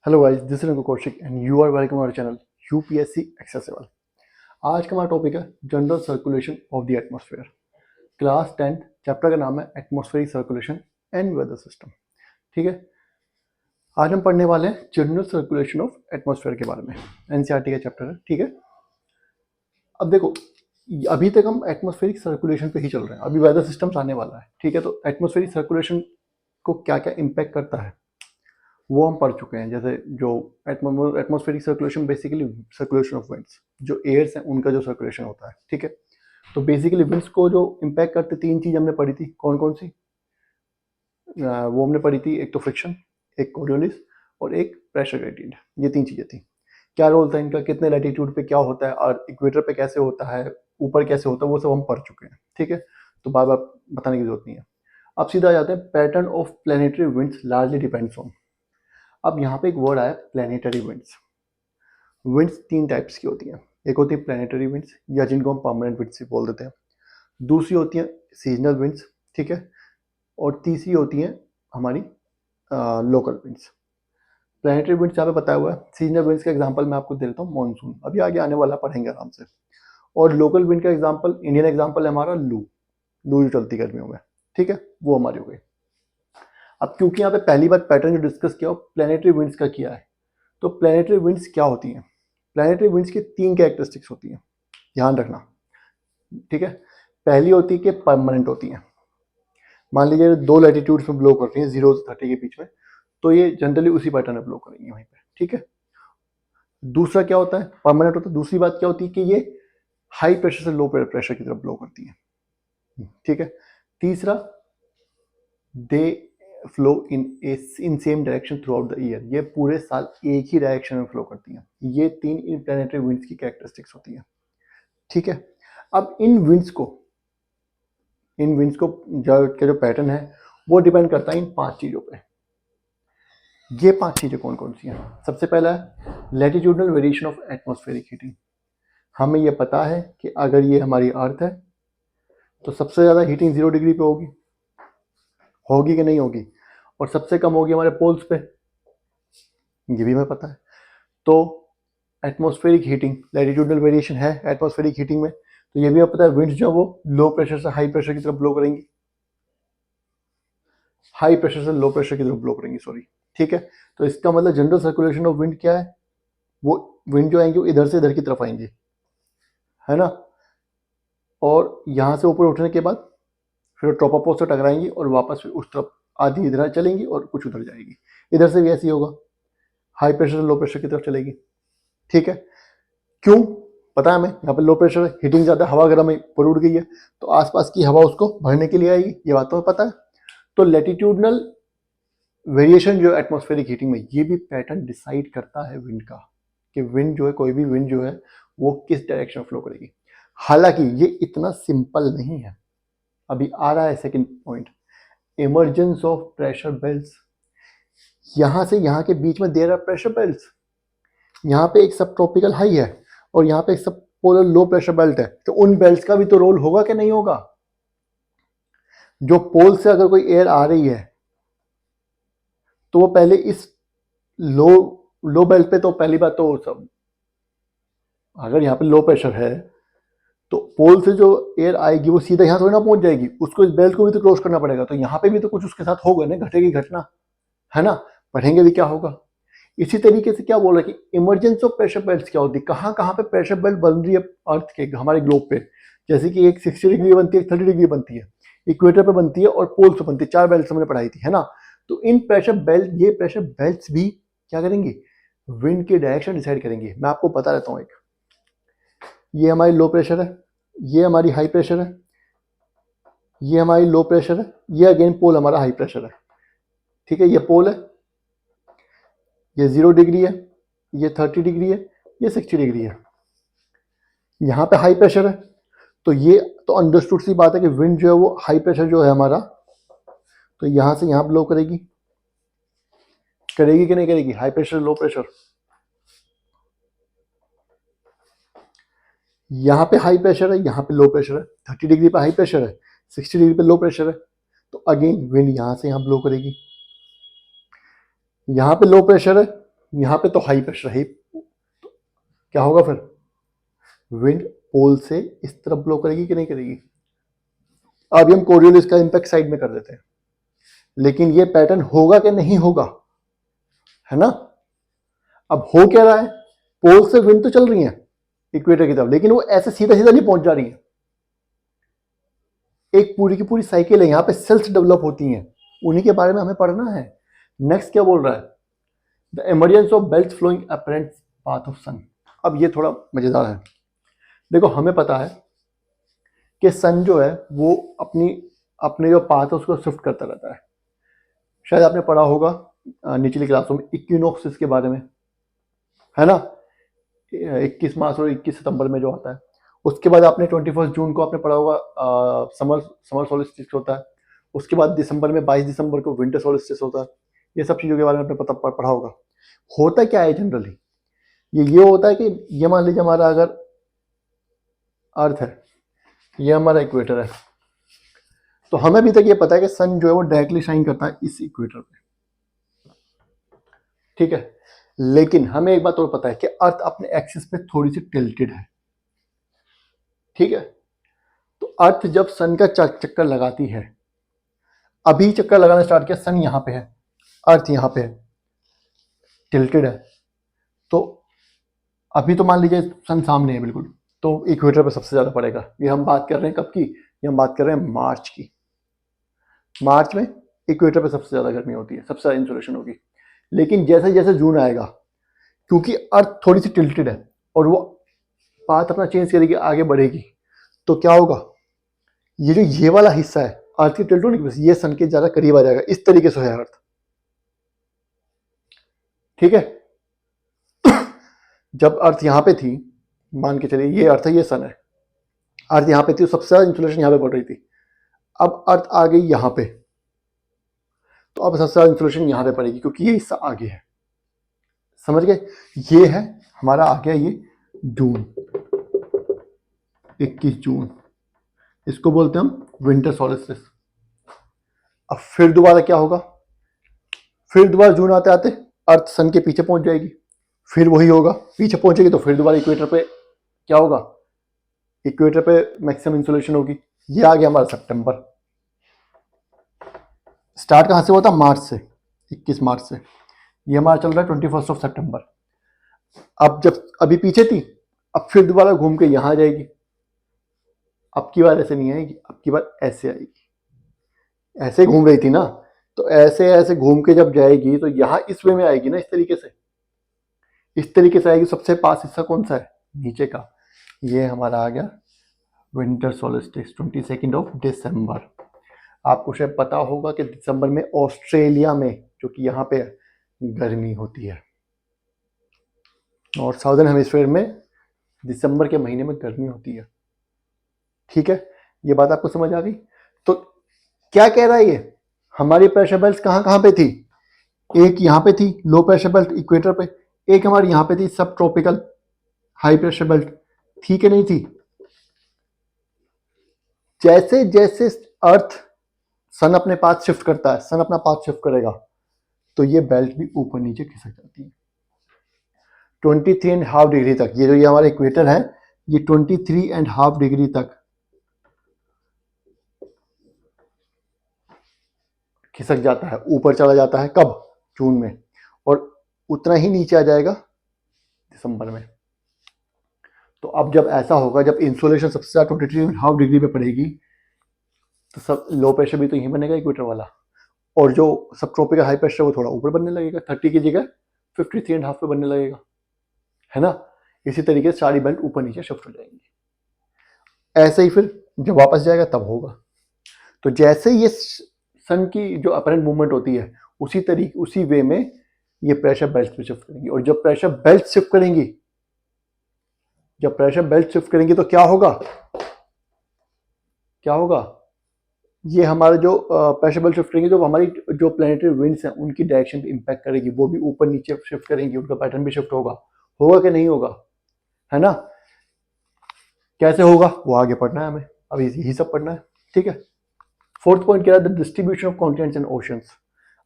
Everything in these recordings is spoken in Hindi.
Hello guys, this is Kaushik and you are welcome our channel UPSC accessible. आज का हमारा टॉपिक है general circulation of the atmosphere. Class 10 chapter का नाम है atmospheric circulation and weather system. ठीक है, आज हम पढ़ने वाले हैं जनरल सर्कुलेशन ऑफ एटमॉस्फेयर के बारे में। एनसीईआरटी का चैप्टर है। ठीक है, अब देखो, अभी तक हम एटमॉस्फेरिक सर्कुलेशन पे ही चल रहे हैं, अभी वेदर सिस्टम्स आने वाला है। ठीक है, तो एटमॉस्फेरिक सर्कुलेशन को क्या क्या इम्पैक्ट करता है वो हम पढ़ चुके हैं। जैसे जो atmospheric circulation basically circulation of winds, जो एयर्स हैं उनका जो सर्कुलेशन होता है। ठीक है, तो बेसिकली विंड्स को जो इम्पैक्ट करते तीन चीज हमने पढ़ी थी। कौन कौन सी? वो हमने पढ़ी थी, एक तो फ्रिक्शन, एक कोरियोलिस और एक प्रेशर ग्रेडियंट। ये तीन चीजें थी। क्या रोल था इनका, कितने लैटिट्यूड पे क्या होता है और इक्वेटर पे कैसे होता है, ऊपर कैसे होता है, वो सब हम पढ़ चुके हैं। ठीक है, तो बार बार बताने की जरूरत नहीं है। अब सीधा आ जाते हैं, pattern of planetary winds largely depends on. अब यहाँ पे एक वर्ड आया, प्लेनेटरी विंड्स। विंड्स तीन टाइप्स की होती हैं। एक होती है प्लेनेटरी विंड्स, या जिनको हम परमानेंट विंड्स भी बोल देते हैं। दूसरी होती है सीजनल विंड्स। ठीक है, और तीसरी होती है हमारी लोकल विंड्स। प्लेनेटरी विंड्स यहाँ पे बताया हुआ है। सीजनल विंड्स का एग्जांपल मैं आपको दे देता हूँ, मानसून, अभी आगे आने वाला, पढ़ेंगे आराम से। और लोकल विंड का एग्जांपल, इंडियन एग्जांपल है हमारा लू। लू जो चलती गर्मियों में। ठीक है, वो हमारी हो गई। अब क्योंकि यहाँ पे पहली बार पैटर्न जो डिस्कस किया प्लेनेटरी विंड्स का किया है, तो प्लेनेटरी विंड्स क्या होती हैं? प्लेनेटरी विंड्स की तीन कैरेक्टरिस्टिक्स होती हैं, ध्यान रखना। ठीक है, पहली होती है कि परमानेंट होती हैं। मान लीजिए दो लैटिट्यूड्स में ब्लो कर रही हैं, 0 से 30 के बीच में, तो ये जनरली उसी पैटर्न में ब्लो करेंगी वहीं पे। ठीक है, दूसरा क्या होता है, परमानेंट होता है। दूसरी बात क्या होती है कि ये हाई प्रेशर से लो प्रेशर की तरफ ब्लो करती है। ठीक है, तीसरा, they flow in same direction throughout the year. ये पूरे साल एक ही डायरेक्शन में फ्लो करती हैं। ये तीन इन प्लैनेटरी विंड्स की कैरेक्टरिस्टिक्स होती हैं। ठीक है, अब इन विंड्स को जो पैटर्न है वो डिपेंड करता है इन पांच चीजों पे। ये पांच चीजें कौन कौन सी हैं? सबसे पहला है latitudinal variation of atmospheric heating. हमें ये पता है कि अगर ये हमारी अर्थ है तो सबसे ज्यादा हीटिंग 0 डिग्री पे होगी। होगी कि नहीं होगी? और सबसे कम होगी हमारे पोल्स पे, ये भी हमें पता है। तो एटमॉस्फेरिक हीटिंग, लैटिट्यूडनल वेरिएशन है एटमॉस्फेरिक हीटिंग में, तो ये भी हमें पता है विंड्स जो वो लो प्रेशर से हाई प्रेशर की तरफ ब्लो करेंगी, हाई प्रेशर से लो प्रेशर की तरफ ब्लो करेंगी, सॉरी। ठीक है, तो इसका मतलब जनरल सर्कुलेशन ऑफ विंड क्या है? वो विंड जो आएंगी वो इधर से इधर की तरफ आएंगी, है ना, और यहाँ से ऊपर उठने के बाद फिर ट्रोपोपॉज से टकराएंगी और वापस फिर उस तरफ आधी इधर चलेंगी और कुछ उधर जाएगी। इधर से भी ऐसी होगा, हाई प्रेशर से लो प्रेशर की तरफ चलेगी। ठीक है, क्यों? पता है हमें, यहाँ पे लो प्रेशर है, हीटिंग ज़्यादा, हवा गर्म है, ऊपर उड़ गई है, तो आसपास की हवा उसको भरने के लिए आएगी। ये बात तो पता है। तो लैटिट्यूडनल वेरिएशन जो एटमॉस्फेरिक हीटिंग में, ये भी पैटर्न डिसाइड करता है विंड का, कि विंड जो है, कोई भी विंड जो है वो किस डायरेक्शन फ्लो करेगी। हालांकि ये इतना सिंपल नहीं है। अभी आ रहा है second point, emergence of pressure belts. यहां से यहां के बीच में दे रहा प्रेशर बेल्ट्स, यहाँ पे एक सब ट्रॉपिकल हाई है और यहाँ पे एक सब पोलर लो प्रेशर बेल्ट है, तो उन बेल्ट्स का भी तो रोल होगा कि नहीं होगा? जो पोल से अगर कोई एयर आ रही है तो वो पहले इस लो लो बेल्ट पे, तो पहली बात तो सब, अगर यहाँ पे लो प्रेशर है तो पोल से जो एयर आएगी वो सीधा यहाँ थोड़ी ना पहुंच जाएगी, उसको इस बेल्ट को भी तो क्रॉस करना पड़ेगा। तो यहाँ पे भी तो कुछ उसके साथ होगा ना, घटेगी घटना, है ना। पढ़ेंगे भी क्या होगा। इसी तरीके से क्या बोल रहा है कि इमरजेंस ऑफ प्रेशर बेल्ट क्या होती है, कहाँ कहाँ पे प्रेशर बेल्ट बन रही है अर्थ के, हमारे ग्लोब पे। जैसे कि एक 60 डिग्री बनती है, एक 30 डिग्री बनती है, इक्वेटर पे बनती है और पोल्स पे बनती है। 4 बेल्ट हमने पढ़ाई थी, है ना। तो इन प्रेशर बेल्ट, ये प्रेशर बेल्ट भी क्या करेंगे, विंड की डायरेक्शन डिसाइड करेंगे। मैं आपको बता देता हूँ, एक ये हमारी लो प्रेशर है, ये हमारी हाई प्रेशर है, ये हमारी लो प्रेशर है, ये अगेन पोल हमारा हाई प्रेशर है। ठीक है, ये पोल है, ये 0 डिग्री है, ये 30 डिग्री है, ये 60 डिग्री है। यहाँ पे हाई प्रेशर है, तो ये तो अंडरस्टूड सी बात है कि विंड जो है वो हाई प्रेशर जो है हमारा, तो यहाँ से यहाँ ब्लो करेगी, करेगी कि नहीं करेगी? हाई प्रेशर लो प्रेशर, यहाँ पे हाई प्रेशर है, यहाँ पे लो प्रेशर है। 30 डिग्री पे हाई प्रेशर है, 60 डिग्री पे लो प्रेशर है, तो अगेन विंड यहाँ से यहाँ ब्लो करेगी। यहाँ पे लो प्रेशर है, यहाँ पे तो हाई प्रेशर है, क्या होगा फिर? विंड पोल से इस तरफ ब्लो करेगी कि नहीं करेगी? अभी हम कोरियोलिस का इंपैक्ट साइड में कर देते हैं, लेकिन ये पैटर्न होगा कि नहीं होगा, है ना? अब हो क्या रहा है, पोल से विंड तो चल रही है इक्वेटर की तरफ, लेकिन वो ऐसे सीधा सीधा नहीं पहुंच जा रही है। एक पूरी की पूरी साइकिल है, यहाँ पे सेल्स डेवलप होती हैं, उन्हीं के बारे में हमें पढ़ना है। नेक्स्ट क्या बोल रहा है? The emergence of belt flowing apparent path of sun. अब ये थोड़ा मजेदार है। देखो हमें पता है कि सन जो है वो अपने जो पाथ है उसको शिफ्ट करता रहता है। शायद आपने पढ़ा होगा निचली क्लासों में इक्विनोक्सिस के बारे में, है ना? 21 मार्च और 21 सितंबर में जो आता है। उसके बाद आपने 21 जून को आपने पढ़ा होगा समर सोलिस्टिस होता है। उसके बाद दिसंबर में 22 दिसंबर को विंटर सोलिस्टिस होता है। ये सब चीज़ों के बारे में आपने पढ़ा होगा। होता क्या है जनरली, ये होता है कि ये मान लीजिए हमारा अगर अर्थ है, ये हमारा इक्वेटर है, तो हमें अभी तक ये पता है कि सन जो है वो डायरेक्टली शाइन करता है इस इक्वेटर पे, ठीक है। लेकिन हमें एक बात और पता है कि अर्थ अपने एक्सिस पे थोड़ी सी टिल्टेड है, ठीक है। तो अर्थ जब सन का चक्कर लगाती है, अभी चक्कर लगाना स्टार्ट किया, सन यहाँ पे है, अर्थ यहाँ पे है, टिल्टेड है, तो अभी तो मान लीजिए सन सामने है बिल्कुल, तो इक्वेटर पे सबसे ज्यादा पड़ेगा। ये हम बात कर रहे हैं कब की? ये हम बात कर रहे हैं मार्च की। मार्च में इक्वेटर पे सबसे ज्यादा गर्मी होती है, सबसे ज्यादा इंसोलेशन होगी। लेकिन जैसे जैसे जून आएगा, क्योंकि अर्थ थोड़ी सी टिल्टेड है और वो पाथ अपना चेंज करेगी, आगे बढ़ेगी, तो क्या होगा, ये जो ये वाला हिस्सा है अर्थ की टिल्ट होने की वजह से ये सन के ज्यादा करीब आ जाएगा। इस तरीके से है अर्थ, ठीक है। जब अर्थ यहाँ पे थी, मान के चलिए ये अर्थ है, ये सन है, अर्थ यहाँ पे थी, सबसे ज्यादा इंसुलेशन यहाँ पे बढ़ रही थी। अब अर्थ आ गई यहाँ पे, तो अब सबसे ज्यादा इंसुलेशन यहाँ पे पड़ेगी, क्योंकि ये हिस्सा आगे है, समझ गए? ये है हमारा आ गया ये जून, 21 जून, इसको बोलते हैं हम विंटर सोलिस्टिस। अब फिर दोबारा क्या होगा, फिर दोबारा जून आते आते अर्थ सन के पीछे पहुंच जाएगी, फिर वही होगा, पीछे पहुंचेगी तो फिर दोबारा इक्वेटर पे क्या होगा, इक्वेटर पे मैक्सिमम इंसुलेशन होगी। ये आ गया हमारा सितंबर। स्टार्ट कहां से हुआ था? मार्च से, 21 मार्च से। ये हमारा चल रहा है 21 सितंबर। अब जब अभी पीछे थी, अब फिर दोबारा घूम के यहां आ जाएगी। अब की बार ऐसे नहीं आएगी, अब की बार ऐसे आएगी, ऐसे घूम रही थी ना, तो ऐसे ऐसे घूम के जब जाएगी तो यहां इस वे में आएगी ना, इस तरीके से, इस तरीके से आएगी। सबसे पास हिस्सा कौन सा है? नीचे का। ये हमारा आ गया विंटर सोलिस्टिस, 22 दिसंबर। आपको शायद पता होगा कि दिसंबर में ऑस्ट्रेलिया में, जो कि यहाँ पे है, गर्मी होती है, और साउदर्न हेमिस्फीयर में दिसंबर के महीने में गर्मी होती है, ठीक है। ये बात आपको समझ आ गई? तो क्या कह रहा है ये, हमारी प्रेशर बेल्ट कहाँ कहाँ पे थी? एक यहाँ पे थी लो प्रेशर बेल्ट इक्वेटर पे, एक हमारी यहाँ पे थी सब ट्रॉपिकल हाई प्रेशर बेल्ट, थी कि नहीं थी? जैसे जैसे अर्थ सन अपने पाथ शिफ्ट करता है, सन अपना पाथ शिफ्ट करेगा, तो ये बेल्ट भी ऊपर नीचे खिसक जाती है 23.5 डिग्री तक। ये जो ये हमारा इक्वेटर है, ये 23.5 डिग्री तक खिसक जाता है, ऊपर चला जाता है। कब? जून में, और उतना ही नीचे आ जाएगा दिसंबर में। तो अब जब ऐसा होगा, जब इंसोलेशन सबसे ज्यादा 23.5 डिग्री पे पड़ेगी, तो सब लो प्रेशर भी तो यही बनेगा इक्वेटर वाला, और जो सब ट्रॉपिकल हाई प्रेशर वो थोड़ा ऊपर बनने लगेगा, 30 की जगह 53.5 पे बनने लगेगा, है ना। इसी तरीके से सारी बेल्ट ऊपर नीचे शिफ्ट हो जाएंगी। ऐसे ही फिर जब वापस जाएगा तब होगा। तो जैसे ये सन की जो अपरेंट मूवमेंट होती है, उसी तरीके उसी वे में ये प्रेशर बेल्ट पे शिफ्ट करेंगी, और जब प्रेशर बेल्ट शिफ्ट करेंगी, जब प्रेशर बेल्ट शिफ्ट करेंगी तो क्या होगा, क्या होगा, ये हमारा जो प्रेशर बेल्ट शिफ्ट करेंगे, जो हमारी जो प्लैनेटरी विंड्स हैं उनकी डायरेक्शन पे इंपैक्ट करेगी, वो भी ऊपर नीचे शिफ्ट करेंगी, उनका पैटर्न भी शिफ्ट होगा। होगा कि नहीं होगा, है ना। कैसे होगा वो आगे पढ़ना है हमें, अभी यही सब पढ़ना है, ठीक है। फोर्थ पॉइंट क्या है, the distribution of continents and oceans.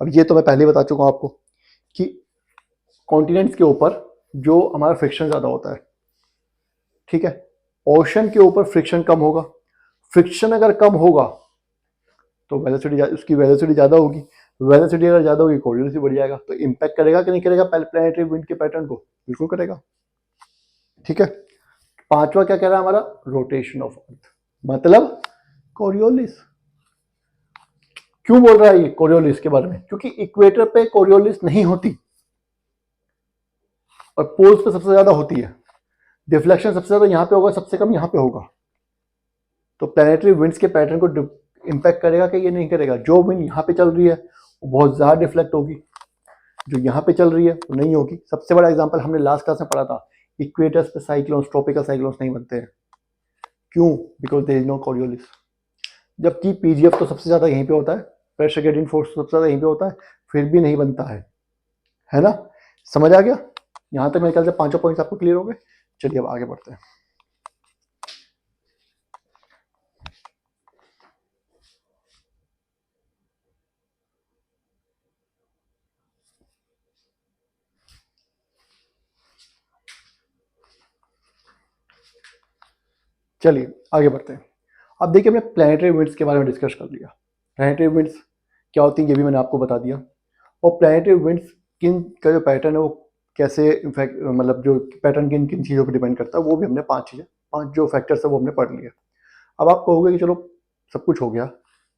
अब ये तो मैं पहले बता चुका हूं आपको कि कॉन्टिनेंट्स के ऊपर जो हमारा फ्रिक्शन ज़्यादा होता है, ठीक है, ओशन के ऊपर फ्रिक्शन कम होगा। फ्रिक्शन अगर कम होगा तो वेलोसिटी, उसकी वेलोसिटी ज़्यादा होगी, वेलोसिटी अगर ज़्यादा होगी कोरियोलिस बढ़ जाएगा। तो इम्पैक्ट करेगा कि नहीं करेगा प्लैनेटरी विंड के पैटर्न को? बिल्कुल करेगा, ठीक है। पांचवा क्या कह रहा है हमारा? रोटेशन ऑफ अर्थ, मतलब कोरियोलिस। क्यों बोल रहा है ये कोरियोलिस के बारे में? क्योंकि इक्वेटर पे कोरियोलिस नहीं होती और पोल्स पे सबसे ज्यादा होती है। डिफ्लेक्शन सबसे ज्यादा यहाँ पे होगा, सबसे कम यहाँ पे होगा। तो प्लैनेटरी विंड्स के पैटर्न को इम्पैक्ट करेगा कि ये नहीं करेगा? जो विंड यहाँ पे चल रही है वो बहुत ज्यादा डिफ्लेक्ट होगी, जो यहाँ पे चल रही है वो नहीं होगी। सबसे बड़ा एग्जांपल हमने लास्ट क्लास में पढ़ा था, इक्वेटर्स पे साइक्लोन्स, ट्रॉपिकल साइक्लोन्स नहीं बनते हैं। क्यों? Because there is no Coriolis. जबकि पीजीएफ तो सबसे ज्यादा यहीं पे होता है, प्रेशर ग्रेडियंट फोर्स सबसे ज्यादा यहीं पे होता है, फिर भी नहीं बनता है ना? समझ आ गया? यहाँ तक मेरे ख्याल से पांचों पॉइंट्स आपको क्लियर हो गए। चलिए अब आगे बढ़ते हैं। चलिए आगे बढ़ते हैं। अब देखिए, हमने प्लैनेटरी विंड्स के बारे में डिस्कस कर लिया। प्लैनेटरी विंड्स क्या होती हैं ये भी मैंने आपको बता दिया, और प्लैनेटरी विंड्स किन का जो पैटर्न है वो कैसे, इनफैक्ट मतलब जो पैटर्न किन किन चीज़ों पर डिपेंड करता है वो भी हमने पांच जो फैक्टर्स है वो हमने पढ़ लिया। अब आप कहोगे कि चलो सब कुछ हो गया,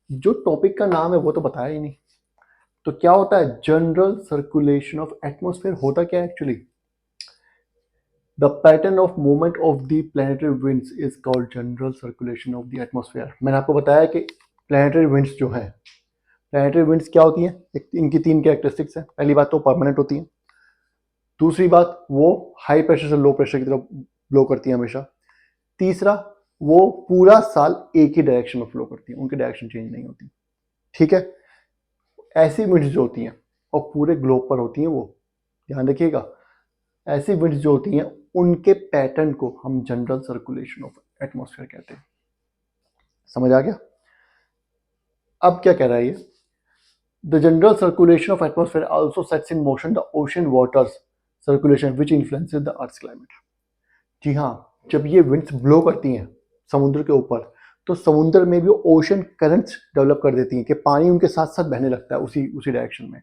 जो टॉपिक का नाम है वो तो बताया ही नहीं। तो क्या होता है जनरल सर्कुलेशन ऑफ एटमॉस्फेयर? होता क्या है actually? The pattern of movement of the planetary winds is called general circulation of the atmosphere। मैंने आपको बताया कि planetary winds जो है, planetary winds क्या होती हैं? इनकी तीन कैरेक्टरिस्टिक्स हैं। पहली बात तो परमानेंट होती है, दूसरी बात वो हाई प्रेशर से लो प्रेशर की तरफ ब्लो करती है हमेशा, तीसरा वो पूरा साल एक ही डायरेक्शन में फ्लो करती है, उनकी डायरेक्शन चेंज नहीं होती, ठीक है। ऐसी विंड्स जो होती हैं और पूरे ग्लोब पर होती हैं, वो ध्यान रखिएगा, ऐसी विंड्स जो होती हैं उनके पैटर्न को हम जनरल सर्कुलेशन ऑफ एटमॉस्फेयर कहते हैं। समझ आ गया? अब क्या कह रहा है ये? The general circulation of atmosphere also sets in motion the ocean waters circulation which influences the earth's climate. जी हाँ, जब ये विंड्स ब्लो करती हैं समुद्र के ऊपर, तो समुद्र में भी ओशन करंट्स डेवलप कर देती हैं कि पानी उनके साथ साथ बहने लगता है उसी डायरेक्शन में।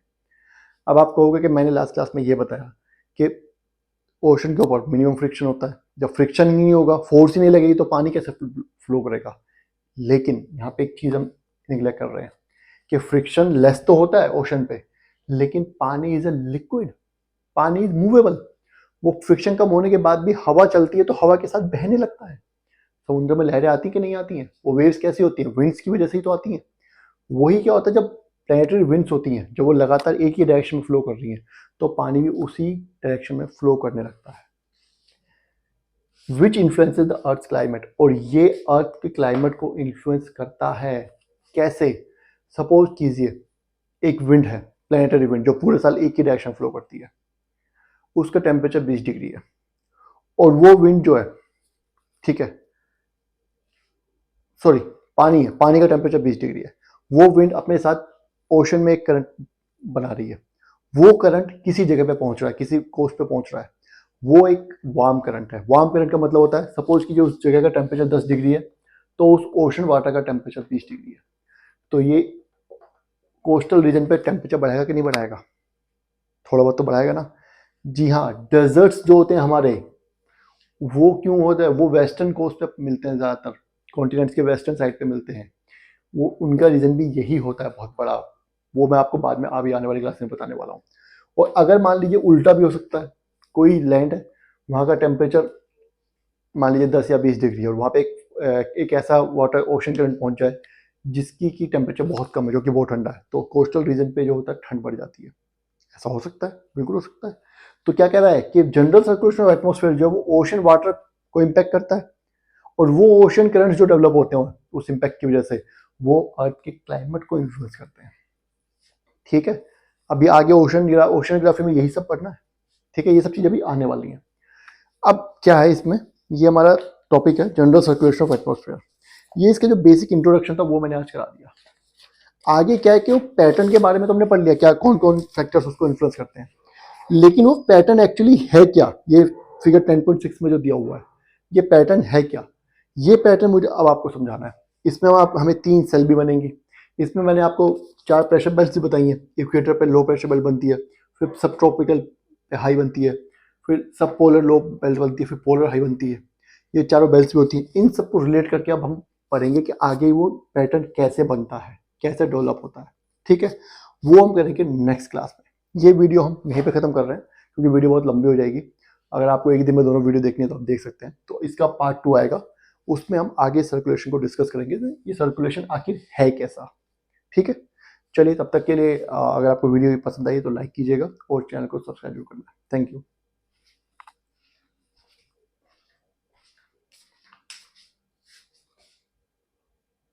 अब आप कहोगे कि मैंने लास्ट क्लास में ये बताया कि ओशन के ऊपर मिनिमम फ्रिक्शन होता है, जब फ्रिक्शन ही नहीं होगा, फोर्स ही नहीं लगेगी, तो पानी कैसे फ्लो करेगा? लेकिन यहाँ पे एक चीज हम निगलेक्ट कर रहे हैं कि फ्रिक्शन लेस तो होता है ओशन पे, लेकिन पानी इज अ लिक्विड, पानी इज मूवेबल। वो फ्रिक्शन कम होने के बाद भी हवा चलती है तो हवा के साथ बहने लगता है। समुद्र में लहरें आती कि नहीं आती हैं? वो वेव्स कैसी होती हैं? विंड्स की वजह से ही तो आती हैं। वही क्या होता है जब प्लैनेटरी विंड्स होती हैं, जब वो लगातार एक ही डायरेक्शन में फ्लो कर रही हैं, तो पानी भी उसी डायरेक्शन में फ्लो करने लगता है। विच इन्फ्लुएंसेस द अर्थ क्लाइमेट, और ये अर्थ के क्लाइमेट को इन्फ्लुएंस करता है। कैसे? सपोज कीजिए एक विंड है, प्लैनेटरी विंड, जो पूरे साल एक ही डायरेक्शन फ्लो करती है, उसका टेम्परेचर 20 डिग्री है, और वो विंड जो है, ठीक है, सॉरी पानी है, पानी का टेम्परेचर 20 डिग्री है, वो विंड अपने साथ ओशन में एक करंट बना रही है, वो करंट किसी जगह पे पहुंच रहा है, किसी कोस्ट पे पहुंच रहा है, वो एक वार्म करंट है। वार्म करंट का मतलब होता है, सपोज कीजिए उस जगह का टेम्परेचर 10 डिग्री है, तो उस ओशन वाटर का टेम्परेचर 20 डिग्री है, तो ये कोस्टल रीजन पे टेम्परेचर बढ़ाएगा कि नहीं बढ़ाएगा? थोड़ा बहुत तो बढ़ाएगा ना। जी हाँ, डेजर्ट्स जो होते हैं हमारे, वो क्यों होता है? वो वेस्टर्न कोस्ट पे मिलते हैं, ज़्यादातर कॉन्टिनेंट्स के वेस्टर्न साइड पे मिलते हैं, वो उनका रीज़न भी यही होता है बहुत बड़ा। वो मैं आपको बाद में अभी आने वाली क्लास में बताने वाला हूँ। और अगर मान लीजिए उल्टा भी हो सकता है, कोई लैंड है, वहाँ का टेम्परेचर मान लीजिए 10 या 20 डिग्री है, और वहाँ पे एक ऐसा वाटर ओशन करंट पहुँच जाए जिसकी की टेम्परेचर बहुत कम है, जो कि बहुत ठंडा है, तो कोस्टल रीजन पे जो होता है ठंड बढ़ जाती है। ऐसा हो सकता है, बिल्कुल हो सकता है। तो क्या कह रहा है कि जनरल सर्कुलेशन ऑफ एटमॉस्फेयर जो वो ओशन वाटर को इम्पैक्ट करता है, और वो ओशन करंट्स जो डेवलप होते हैं उस इम्पैक्ट की वजह से वो अर्थ के क्लाइमेट को इन्फ्लुएंस करते हैं, ठीक है। अभी आगे ओशनोग्राफी में यही सब पढ़ना है, ठीक है, ये सब चीज़ें अभी आने वाली हैं। अब क्या है इसमें, ये हमारा टॉपिक है जनरल सर्कुलेशन ऑफ एटमॉस्फेयर। ये इसका जो बेसिक इंट्रोडक्शन था वो मैंने आज करा दिया। आगे क्या है कि वो पैटर्न के बारे में तो हमने पढ़ लिया, क्या कौन कौन फैक्टर्स उसको इन्फ्लुएंस करते हैं। लेकिन वो पैटर्न एक्चुअली है क्या, ये फिगर 10.6 में जो दिया हुआ है ये पैटर्न है क्या, ये पैटर्न मुझे अब आपको समझाना है। इसमें आप हमें 3 सेल भी बनेंगी। इसमें मैंने आपको 4 प्रेशर बेल्ट भी बताई हैं। इक्वेटर पे लो प्रेशर बेल्ट बनती है, फिर सब ट्रॉपिकल पे हाई बनती है, फिर सब पोलर लो बेल्ट बनती है, फिर पोलर हाई बनती है। ये चारों बेल्ट्स भी होती हैं। इन सबको रिलेट करके अब हम पढ़ेंगे कि आगे वो पैटर्न कैसे बनता है, कैसे डेवलप होता है। ठीक है, वो हम करेंगे नेक्स्ट क्लास में। ये वीडियो हम यहीं पे ख़त्म कर रहे हैं क्योंकि वीडियो बहुत लंबी हो जाएगी। अगर आपको एक दिन में दोनों वीडियो देखनी है तो आप देख सकते हैं। तो इसका पार्ट 2 आएगा, उसमें हम आगे सर्कुलेशन को डिस्कस करेंगे, तो ये सर्कुलेशन आखिर है कैसा। ठीक है, चलिए तब तक के लिए अगर आपको वीडियो पसंद आई तो लाइक कीजिएगा और चैनल को सब्सक्राइब करना। Thank you.